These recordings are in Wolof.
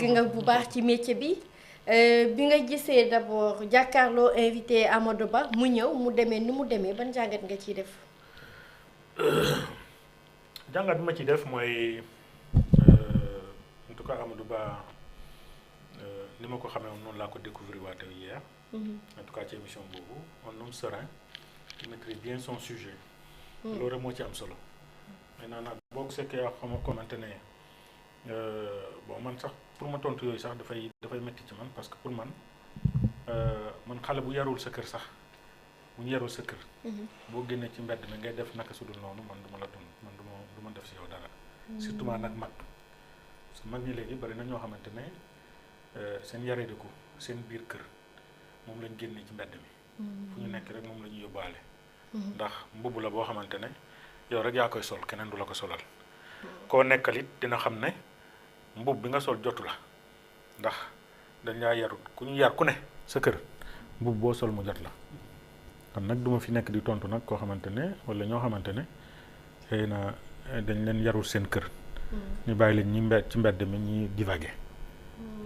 yàgg nga bu baax ci métier bi bi nga gisee d'abord jàkkaarloo invité Amadou Ba mu ñëw mu demee ni mu demee ban jàngat nga ciy def. jàngat bi ma ci def mooy en tout cas Amadou Ba ni ma ko xamee woon noonu laa ko découvrir waate hier. En tout cas ci émission boobu un homme serein qui maîtrise bien son sujet. loolu rek moo ci am solo. maintenant nag boo ko sekkee ak xam xamante ne bon man sax pour ma tontu yooyu sax dafay métti ci man parce que pour man xale bu yarul sa kër sax bu ñu yarul sa kër. boo génnee ci mbedd mi ngay def naka su dul noonu man du ma la dund man du ma def si yow dara. surtout nag mag parce que mag ñi léegi bari na ñoo xamante ne seen yarediku seen biir kër moom lañ génnee ci mbedd mi. fu ñu nekk rek moom la ñuy yóbbaale. ndax mbubb la boo xamante ne yow rek yaa koy sol keneen du la ko solal. koo nekkal it dina xam ne mbubb bi nga sol jotu la ndax dañ laa yarut ku ñu yar ku ne sa kër mbubb boo sol mu jot la. kon nag duma fi nekk di tontu nag koo xamante ne wala ñoo xamante ne xëy na dañ leen yarul seen kër. ñu bàyyi leen ñi ci mbedd mi ñi divaguer.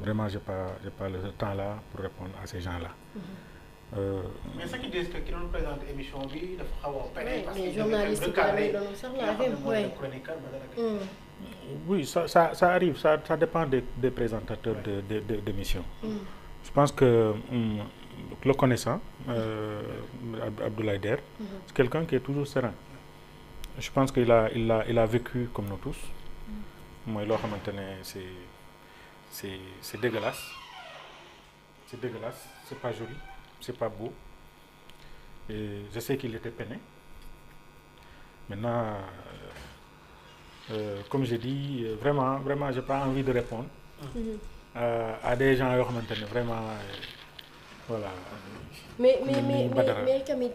Vraiment j'ai pas le temps là pour répondre à ces gens là. Mais ce qui dit que ki doon présenté émission bi dafa xaw a péré parce que journaliste bi doon sax la chroniqueur oui ça arrive ça dépend des présentateurs d'émission. Je pense que le connaissant Abdoulaye Der c'est quelqu'un qui est toujours serein. Je pense qu'il a vécu comme nous tous. mooy loo xamante ne c'est dégueulasse. C'est dégueulasse, c'est pas joli, c'est pas beau. Et je sais qu'il était peiné. Maintenant, comme j'ai dit, vraiment, j'ai pas envie de répondre à des gens yoo xamante ne vraiment voilà. mais tamit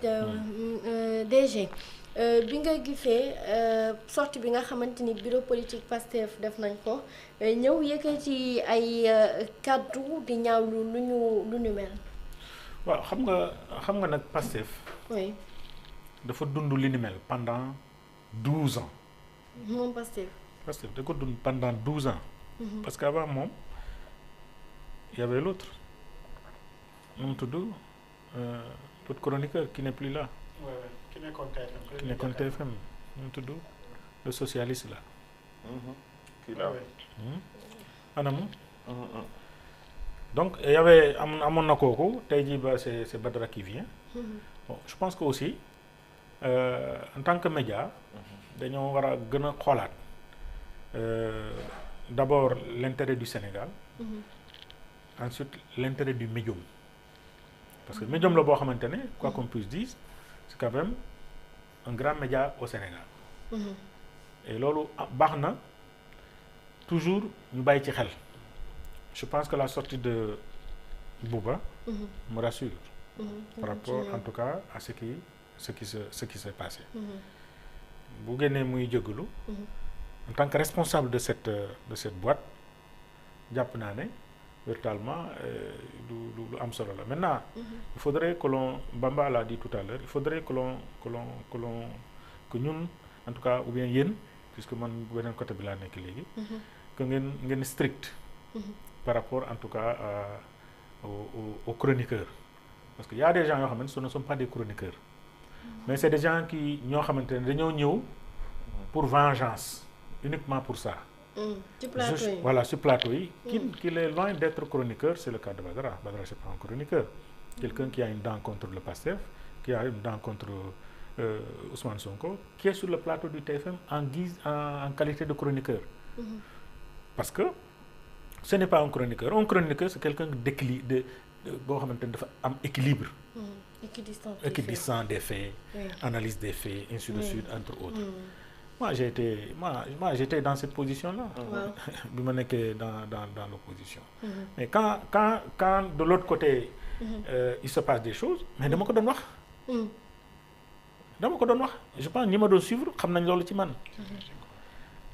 DG bi nga gisee sortie bi nga xamante ni bureau politique Pastef def nañ ko ñëw yëkkati ay kaddu di ñaawlu lu ñu mel. waaw xam nga nag Pastef. oui. dafa dund li ni mel pendant 12 ans. moom Pastef da ko dund pendant 12 ans. parce que avant moom y avait l'autre nu mu tudd l'autre chroniqueur qui n'est plus là. ki nekkoon TFM nu mu tudd le socialiste là. kii la anamu. Donc y avait amoon na kooku tey jii ba c'est Badara qui vient. Bon je pense que aussi en tant que média. dañoo war a gën a xoolaat d'abord l'intérêt du Sénégal. Ensuite l'intérêt du médium. Parce que médium la boo xamante ne quoi qu'on puisse dire c'est quand même un grand média au Sénégal. Et loolu baax na toujours ñu bàyyi ci xel. Je pense que la sortie de Bouba me rassure par rapport en tout cas à ce qui s'est passé. Bu génnee muy jégalu en tant que responsable de cette boîte jàpp naa ne véritablement lu am solo la maintenant il faudrait que Bamba l'a dit tout à l'heure il faudrait que ñun en tout cas ou bien yéen puisque man beneen côté bi laa nekk léegi que ngeen strict par rapport en tout cas aux chroniqueurs parce que y a des gens yoo xam ne ce ne sont pas des chroniqueurs mais c'est des gens qui ñoo xamante ne dañoo ñëw pour vengeance uniquement pour ça. ci plateau yi voilà sur plateau yi. qu'il est loin d'être chroniqueur c'est le cas de Badara c'est pas un chroniqueur. Quelqu'un qui a une dent contre le PASTEF qui a une dent contre Ousmane Sonko qui est sur le plateau du TFM en qualité de chroniqueur. Parce que ce n'est pas un chroniqueur c'est quelqu'un boo xamante ne dafa am équilibre. Équidistant des faits, analyse des faits, ainsi de suite, entre autres. Moi j'étais dans cette position-là. bi ma nekkee dans l'opposition. Mais quand de l'autre côté il se passe des choses mais dama ko doon wax. Je pense ñi ma doon suivre xam nañ loolu ci man.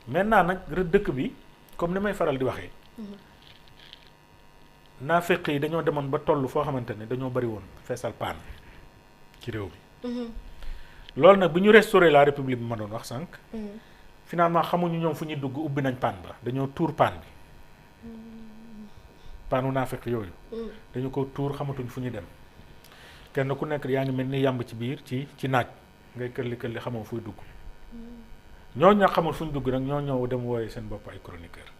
Maintenant nag dëkk bi comme ni may faral di waxee. naafeq yi dañoo demoon ba toll foo xamante ne dañoo bari woon feesal paan ci réew mi. loolu nag bu ñu restaurer la république bi ma doon wax sànq. finalement xamuñu ñoom fu ñuy dugg ubbi nañ paan ba dañoo tuur paan bi. paanu naafeq yooyu dañu ko tuur xamatuñ fu ñu dem kenn ku nekk yaa ngi mel ni yàmb ci biir ci naaj ngay këlli xamoo fuy dugg ñooñu nag xamul fu ñu dugg nag ñoo ñëw dem wooye seen bopp ay chroniqueurs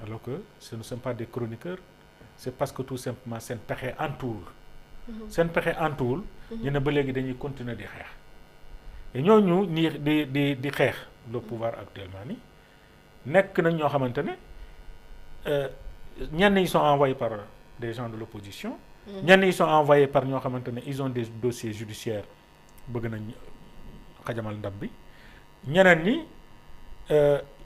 alors que ce ne sont pas des chroniqueurs c'est parce que tout simplement seen pexe antuwul ñu ne ba léegi dañuy continuer di xeex et ñooñu ñi di xeex le pouvoir actuellement ni nekk nañ ñoo xamante ne ñenn ñi sont envoyés par des gens de l'opposition ñenn ñi sont envoyés par ñoo xamante ne ils ont des dossiers judiciaires bëgg nañ xajamal ndab bi ñeneen ñi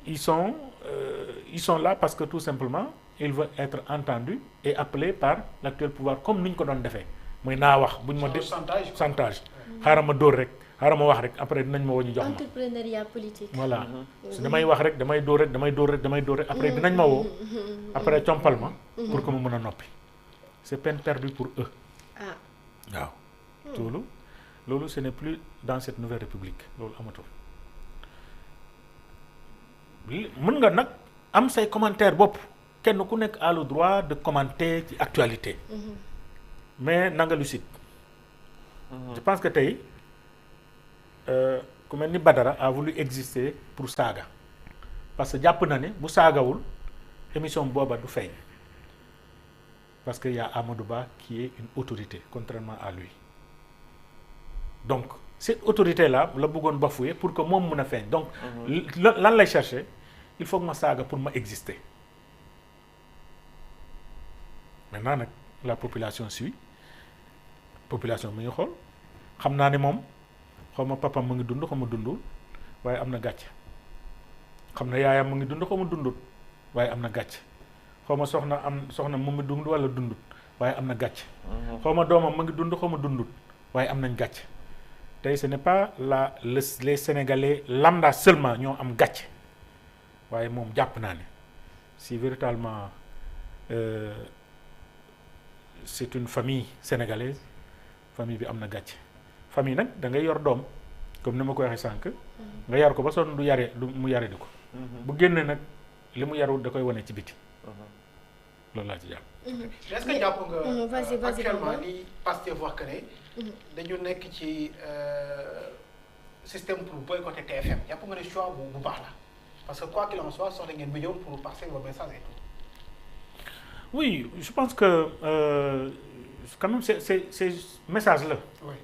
ils sont là parce que tout simplement ils veulent être entendus et appelés par l'actuel pouvoir comme ni ñu ko doon defee mooy naa wax buñ ma def chantage xaaral ma dóor rek xaaral ma wax rek après dinañ ma woo ñu jox ma entrepreneuriat politique. voilà su damay wax rek damay dóor rek après dinañ ma woo après compal ma pour que mu mën a noppi c'est peine perdue pour eux waaw loolu ce n'est plus dans cette nouvelle république loolu amatul mën nga nag am say commentaire bopp kenn ku nekk a le droit de commenter ci actualité mais na nga lucide je pense que tey ku mel ni Badara a voulu exister pour saaga parce que jàpp na ne bu saagawul émission booba du feeñ parce que y a Amadou Ba qui est une autorité contrairement à lui donc cette autorité là la bëggoon bafouer pour que moom mën a feeñ donc lan lay chercher il faut que ma saaga pour ma exister maintenant nag la population suit population mi ngi xool xam naa ne moom xaw ma papam mu ngi dund xaw ma dundul waaye am na gàcce xam na yaayam mu ngi dund xaw ma dundut waaye am na gàcce xaw ma soxna mu ngi dund wala dundut waaye am na gàcce xaw ma doomam mu ngi dund xaw ma dundut waaye am nañ gàcce tey ce n'est pas les Sénégalais lambda seulement ñoo am gàcce waaye moom jàpp naa ne si véritablement c'est une famille sénégalaise famille bi am na gàcce famille nag da ngay yor doom comme ni ma ko waxee sànq nga yar ko ba sonn mu yare di ko bu génne nag li mu yarul da koy wane ci biti loolu laa ci jàpp est-ce que jàpp nga actuellement ni Pastef wax que ne dañu nekk ci système pour boycotter TFM jàpp nga ne choix bu baax la parce que quoi qu'il en soit soxla ngeen million pour passer vos messages et tout. Oui, je pense que quand même c'est message la. Oui.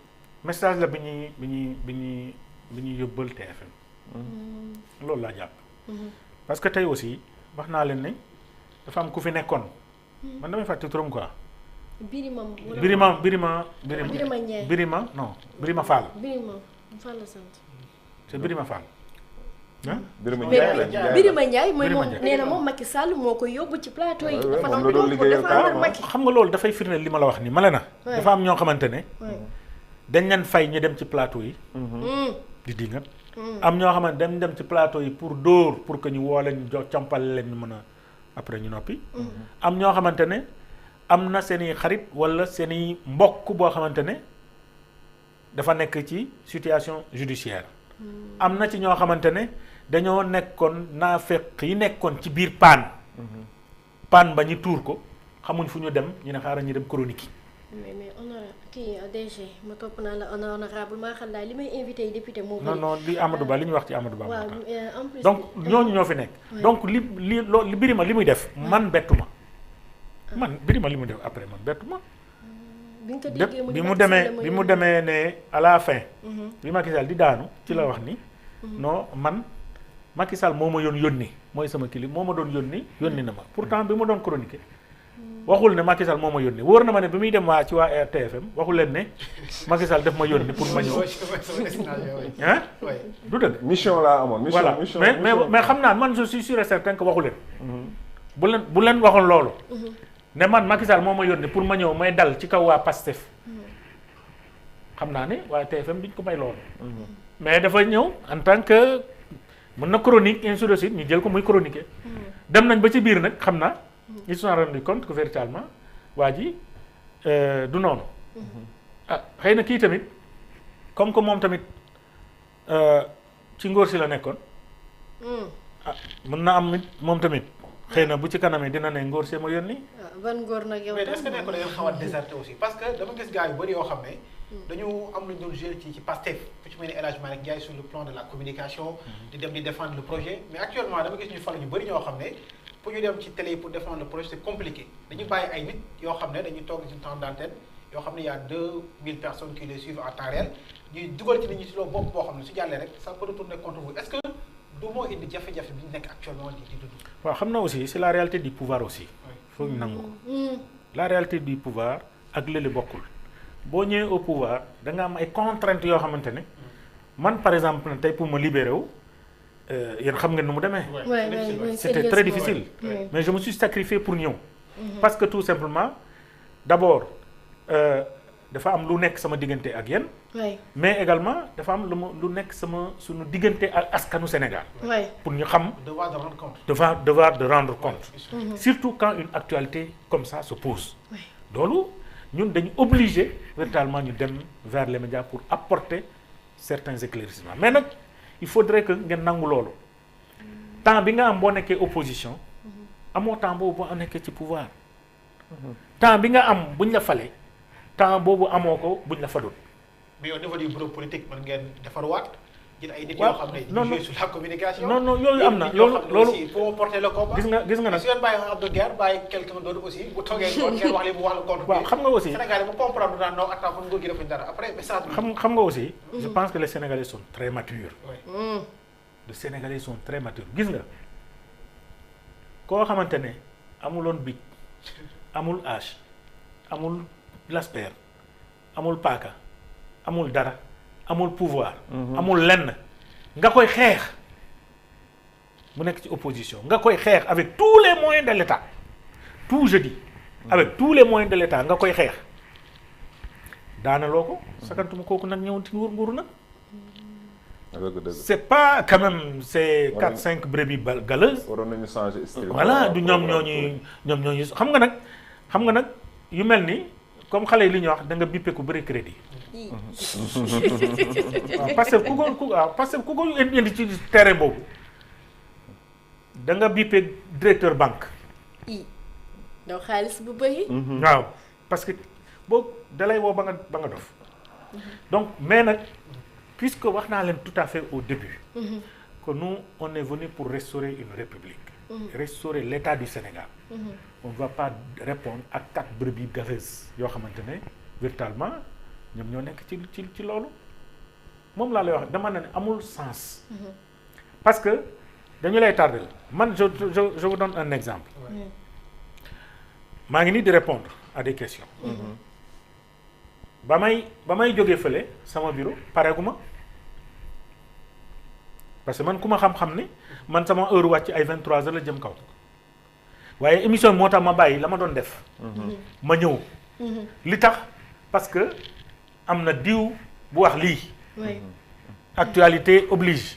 Message la bi ñuy yóbbal TFM. loolu laa jàpp. parce que tey aussi wax naa leen ne dafa am ku fi nekkoon. man damay fàtte turam quoi. Birima Fall. Fall la sant. c'est Birima Fall. Birima Ndiaye mooy moom nee na moom Macky Sall moo ko yóbbu ci plateau yi. dafa doon liggéeyal Macky. xam nga loolu dafay firndeel li ma la wax nii ma le na. dafa am ñoo xamante ne. dañ leen fay ñu dem ci plateau yi. di dingat am ñoo xamante dañ dem ci plateau yi pour dóor pour que ñu woo leen compal leen ñu mën a après ñu noppi. am ñoo xamante ne am na seen i xarit wala seen i mbokk boo xamante ne dafa nekk ci situation judiciaire. am na ci ñoo xamante ne dañoo nekkoon naafeq yi nekkoon ci biir paan ba ñu tuur ko xamuñ fu ñu dem ñu ne xaaral ñu dem chronique yi. mais honorable kii DG ma topp naa la honorable maa xam daal li may invité yi député moo non li Amadou Ba li ñu wax ci Amadou Ba waaw en plus donc ñooñu ñoo fi nekk donc li Birima li muy def man bettu ma man Birima li muy def après man bettu ma bi mu demee ne à la fin bi Macky Sall di daanu ci la wax ni non man Macky Sall moo ma yónni mooy sama kili moo ma doon yónni na ma pourtant bi ma doon chroniquer waxul ne Macky Sall moo ma yónni wóor na ma ne bi muy dem ci waa TFM waxul leen ne Macky Sall daf ma yónni pour ma ñëw ah du dëgg mission laa amoon voilà mais xam naa man je suis sûr et certain que waxu leen bu leen waxoon loolu ne man Macky Sall moo ma yónni pour ma ñëw may dal ci kaw waa Pastef xam naa ne waa TFM duñ ko may loolu mais dafa ñëw en tant que mën na chronique ainsi de suite ñu jël ko muy chroniquer dem nañ ba ci biir nag xam naa ils se sont rendu compte que véritablement waa ji du noonu xëy na kii tamit comme que moom tamit ci ngóor si la nekkoon mën na am nit moom tamit xëy na bu ci kanamee dina ne ngóor see ma yónni. ban ngóor nag yow. mais est-ce que nekkul da ngeen xaw a déserté aussi parce que dama gis gars yu bëri yoo xam ne. dañu am lu ñu doon jouer ci Pastef fu ci mel ni El Hadj Malick Ndiaye sur le plan de la communication. di dem di défendre le projet mais actuellement dama gis ñu falu ñu bëri ñoo xam ne pour ñu dem ci télé pour défendre le projet c'est compliqué dañu bàyyi ay nit yoo xam ne dañuy toog ci temps d'antenne yoo xam ne y a 2000 personnes qui les suivent en temps réel ñuy dugal ci nit ñi si loolu bopp boo xam ne su jàllee rek ça peut retourner contre vous est-ce que du moo indi jafe-jafe bi ñu nekk actuellement di dund. waaw xam na aussi c'est la réalité du pouvoir aussi. foog ñu nangu la réalité du pouvoir ak lële bokkul boo ñëwee au pouvoir da nga am ay contraintes yoo xamante ne man par exemple tey pour ma libérer wu yéen xam ngeen nu mu demee. C'était très difficile. Mais je me suis sacrifié pour ñëw. Parce que tout simplement d'abord dafa am lu nekk sama diggante ak yéen. mais également dafa am lu nekk suñu diggante ak askanu Sénégal. pour ñu xam. devoir de rendre compte. devoir de rendre compte. surtout quand une actualité comme ça se pose. loolu ñun dañu obligé véritablement ñu dem vers les médias pour apporter certains éclaircissements mais nag il faudrait que ngeen nangu loolu temps bi nga am boo nekkee opposition amoo temps boobu boo nekkee ci pouvoir temps bi nga am buñ la fale temps boobu amoo ko buñ la fadul. mais au niveau du bureau politique mën ngeen defarwaat jël ay nit yoo xam ne non non sur la communication. non yooyu am na loolu pour porter le combat. gis nga nag su ngeen bàyyi Abdou Nguer bàyyi quelqu'un d'autre aussi bu toogee ngoon ngeen wax li mu wax la contre. waaw xam nga aussi Sénégal yi mu comprendre daan non attends kon nguur gi defuñ dara après message bi. xam nga aussi. je pense que les Sénégalais sont très matures. les Sénégalais sont très matures gis nga koo xamante ne amuloon bic amul âge amul lasper amul paaka amul dara amul pouvoir. amul lenn nga koy xeex mu nekk ci opposition nga koy xeex avec tous les moyens de l'État tout je dis avec tous les moyens de l'État nga koy xeex daanaloo ko. sakantuma kooku nag ñëw ci nguuru nag. c'est pas quand même c'est 4-5 brebis galeuses. waroon nañu changer style. voilà du ñoom ñooñu xam nga nag yu mel ni comme xale yi li ñuy wax da nga bippe ku bëri crédit. waaw parce que ku ko indi ci terrain boobu da nga bippe directeur banque. daw xaalis bu bëri. waaw parce que boo dalay woo ba nga dof donc mais nag. puisque wax naa leen tout à fait au début que nous on est venu pour restaurer une république restaurer l'état du Sénégal on ne va pas répondre à 4 brebis galeuses yoo xamante ne véritablement ñoom ñoo nekk ci loolu moom laa lay wax dama ne amul sens parce que dañu lay tardel man je vous donne un exemple maa ngi nii di répondre à des questions ba may jógee fële sama bureau pareeguma parce que man ku ma xam-xam ni man sama heure wàcc ay 23h la jëm kaw waaye émission moo tax ma bàyyi la ma doon def ma ñëw li tax parce que am na diw bu wax lii actualité oblige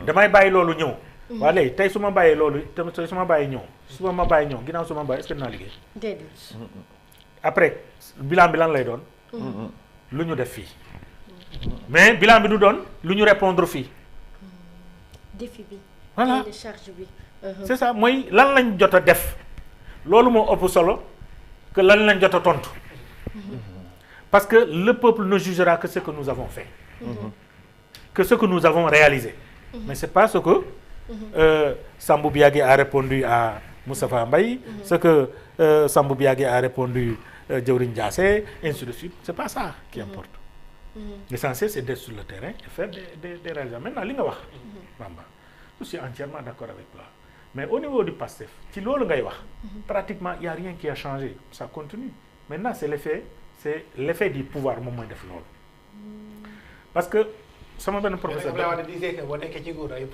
damay bàyyi loolu ñëw waa léegi tey su ma bàyyee loolu tey su ma bàyyi ñëw suba ma bàyyi ñëw ginnaaw su ma bàyyi est-ce que dinaa liggéey déedéet après bilan bi lan lay doon lu ñu def fii mais bilan bi du doon lu ñu répondre fii défi bi voilà charge bi c'est ça mooy lan lañ jot a def loolu moo ëpp solo que lan lañ jot a tontu parce que le peuple ne jugera que ce que nous avons fait que ce que nous avons réalisé mais c'est pas ce que Sambou Biagui a répondu à Moustapha Mbaye ce que Sambou Biagui a répondu Diawrigne Diassé ainsi de suite c'est pas ça qui importe l'essentiel c'est d'être sur le terrain et faire des réalisations maintenant li nga wax Bamba je suis entièrement d'accord avec toi mais au niveau du PASTEF ci loolu ngay wax pratiquement il y a rien qui a changé ça continue maintenant c'est l'effet du pouvoir moom mooy def loolu parce que sama benn professeur Abdoulaye Wade disait que boo nekkee ci nguur ay